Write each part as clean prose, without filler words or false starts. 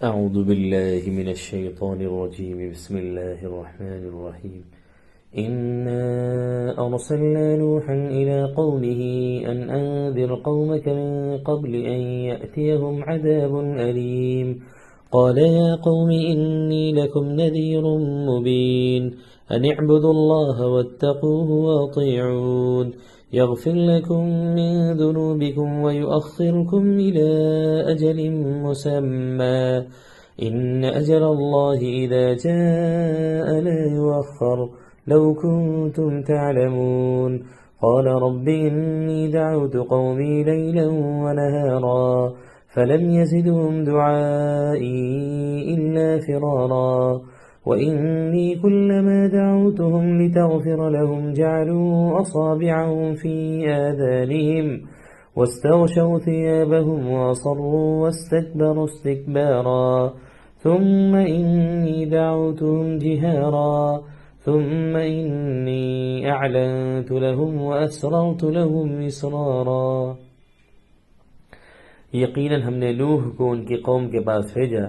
أعوذ بالله من الشيطان الرجيم بسم الله الرحمن الرحيم إنا أرسلنا نوحا إلى قومه أن أنذر قومك من قبل أن يأتيهم عذاب أليم قال يا قوم إني لكم نذير مبين أن اعبدوا الله واتقوه وأطيعون يغفر لكم من ذنوبكم ويؤخركم إلى أجل مسمى إن أجل الله إذا جاء لا يؤخر لو كنتم تعلمون قال رب إني دعوت قومي ليلا ونهارا فلم يزدهم دعائي إلا فرارا وإني كلما دعوتهم لتغفر لهم جعلوا أصابعهم في آذانهم واستغشوا ثيابهم وأصروا واستكبروا استكبارا ثم إني دعوتهم جهارا ثم إني أعلنت لهم وأسررت لهم إسرارا یقیناً ہم نے نوح کو ان کی قوم کے پاس بھیجا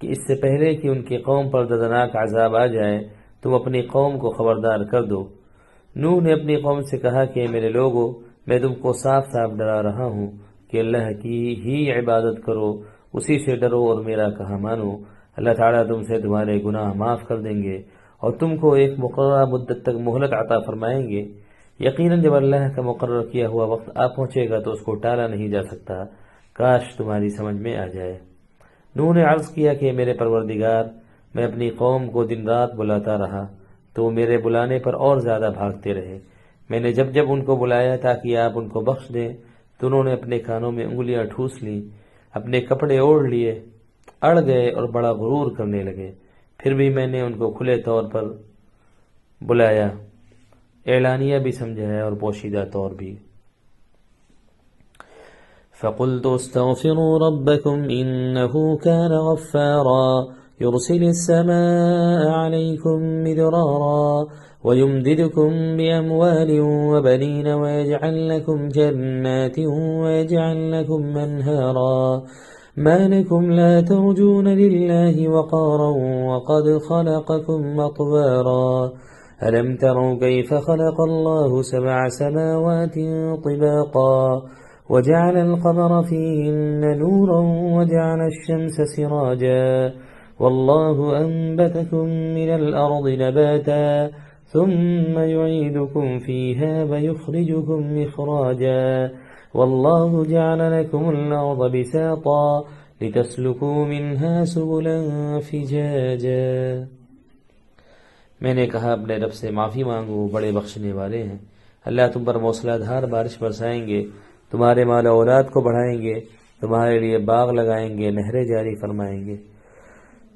کہ اس سے پہلے کہ ان کی قوم پر دردناک عذاب آ جائے تم اپنی قوم کو خبردار کر دو۔ نوح نے اپنی قوم سے کہا کہ میرے لوگو، میں تم کو صاف صاف ڈرا رہا ہوں کہ اللہ کی ہی عبادت کرو، اسی سے ڈرو اور میرا کہا مانو۔ اللہ تعالیٰ تم سے تمہارے گناہ معاف کر دیں گے اور تم کو ایک مقررہ مدت تک مہلت عطا فرمائیں گے۔ یقیناً جب اللہ کا مقرر کیا ہوا وقت آ پہنچے گا تو اس کو ٹالا نہیں جا سکتا، کاش تمہاری سمجھ میں آ جائے۔ نوح نے عرض کیا کہ میرے پروردگار، میں اپنی قوم کو دن رات بلاتا رہا تو میرے بلانے پر اور زیادہ بھاگتے رہے۔ میں نے جب جب ان کو بلایا تاکہ آپ ان کو بخش دیں تو انہوں نے اپنے کانوں میں انگلیاں ٹھوس لیں، اپنے کپڑے اوڑھ لیے، اڑ گئے اور بڑا غرور کرنے لگے۔ پھر بھی میں نے ان کو کھلے طور پر بلایا، اعلانیہ بھی سمجھایا اور پوشیدہ طور بھی۔ فقلت استغفروا ربكم إنه كان غفارا يرسل السماء عليكم مدرارا ويمددكم بأموال وبنين ويجعل لكم جنات ويجعل لكم أنهارا ما لكم لا ترجون لله وقارا وقد خلقكم أطوارا ألم تروا كيف خلق الله 7 سماوات طباقا وجعل القمر فيهن نورا وجعل الشمس سراجا والله أنبتكم من الأرض نباتا ثم يعيدكم فيها ويخرجكم إخراجا والله جعل لكم الأرض بساطا لتسلكوا منها سبلا فجاجا۔ میں نے کہا اپنے رب سے معافی مانگو، بڑے بخشنے والے ہیں۔ اللہ تم پر موسلا دھار بارش برسائیں گے، تمہارے مال و اولاد کو بڑھائیں گے، تمہارے لیے باغ لگائیں گے، نہریں جاری فرمائیں گے۔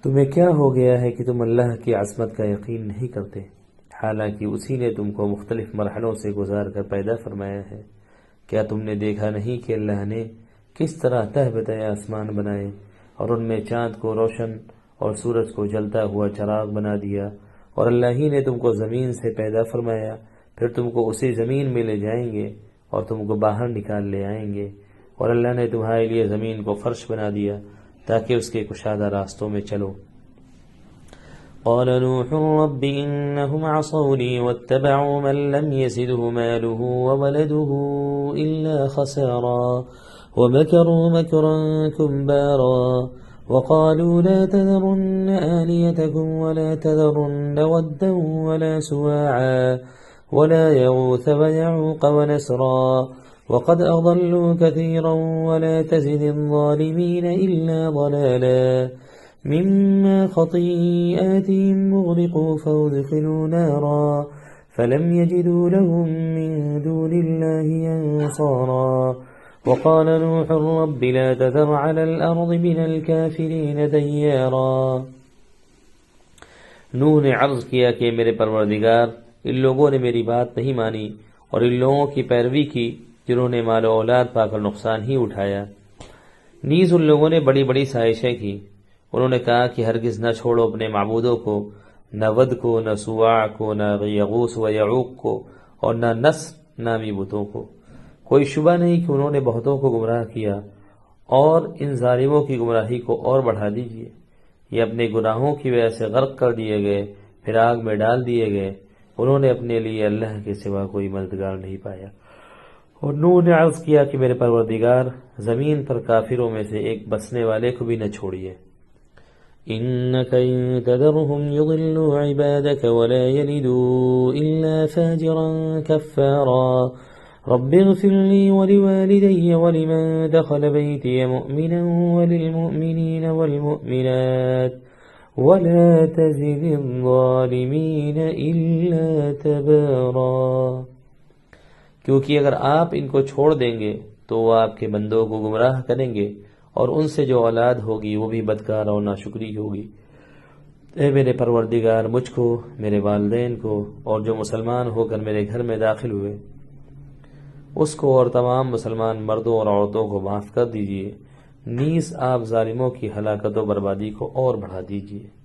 تمہیں کیا ہو گیا ہے کہ تم اللہ کی عظمت کا یقین نہیں کرتے، حالانکہ اسی نے تم کو مختلف مرحلوں سے گزار کر پیدا فرمایا ہے۔ کیا تم نے دیکھا نہیں کہ اللہ نے کس طرح تہ بتہ آسمان بنائے اور ان میں چاند کو روشن اور سورج کو جلتا ہوا چراغ بنا دیا، اور اللہ ہی نے تم کو زمین سے پیدا فرمایا، پھر تم کو اسی زمین میں لے جائیں گے اور تم کو باہر نکال لے آئیں گے، اور اللہ نے تمہارے لیے زمین کو فرش بنا دیا تاکہ اس کے کشادہ راستوں میں چلو۔ قال نوح رب إنهم عصوني واتبعوا من لم يزده ماله وولده إلا خسارا ومكروا مكرا كبارا وقالوا لا تذرن آليتكم ولا تذرن ودا ولا سواعا ولا يغوث ويعوق ونسرا وقد أضلوا كثيرا ولا تزد الظالمين إلا ضلالا مما خطيئاتهم مغرقوا فأدخلوا نارا فلم يجدوا لهم من دون الله أنصارا وقال نوح رب لا تذر على الأرض من الكافرين ديارا۔ نوح نے عرض کیا کہ میرے پروردگار، ان لوگوں نے میری بات نہیں مانی اور ان لوگوں کی پیروی کی جنہوں نے مال و اولاد پا کر نقصان ہی اٹھایا۔ نیز ان لوگوں نے بڑی بڑی سائشیں کی، انہوں نے کہا کہ ہرگز نہ چھوڑو اپنے معبودوں کو، نہ ود کو، نہ سواع کو، نہ یغوث و یعوق کو، اور نہ نصر نامی بتوں کو۔ کوئی شبہ نہیں کہ انہوں نے بہتوں کو گمراہ کیا اور ان ظالموں کی گمراہی کو اور بڑھا دیجیے۔ یہ اپنے گناہوں کی وجہ سے غرق کر دیے گئے، پھر آگ میں ڈال دیے گئے۔ انہوں نے اپنے لیے اللہ کے سوا کوئی مددگار نہیں پایا۔ اور نوح نے عرض کیا کہ میرے پروردگار، زمین پر کافروں میں سے ایک بسنے والے کو بھی نہ چھوڑیے۔ إنك إن تذرهم يضلوا عبادك ولا يلدوا إلا فاجرا كفارا رب اغفر لي ولوالدي ولمن دخل بيتي مؤمنا وللمؤمنين والمؤمنات ولا تزد الظالمين إلا تبارا۔ کیونکہ اگر آپ ان کو چھوڑ دیں گے تو وہ آپ کے بندوں کو گمراہ کریں گے، اور ان سے جو اولاد ہوگی وہ بھی بدکار اور ناشکری ہوگی۔ اے میرے پروردگار، مجھ کو، میرے والدین کو، اور جو مسلمان ہو کر میرے گھر میں داخل ہوئے اس کو اور تمام مسلمان مردوں اور عورتوں کو معاف کر دیجیے، نیز آپ ظالموں کی ہلاکت و بربادی کو اور بڑھا دیجیے۔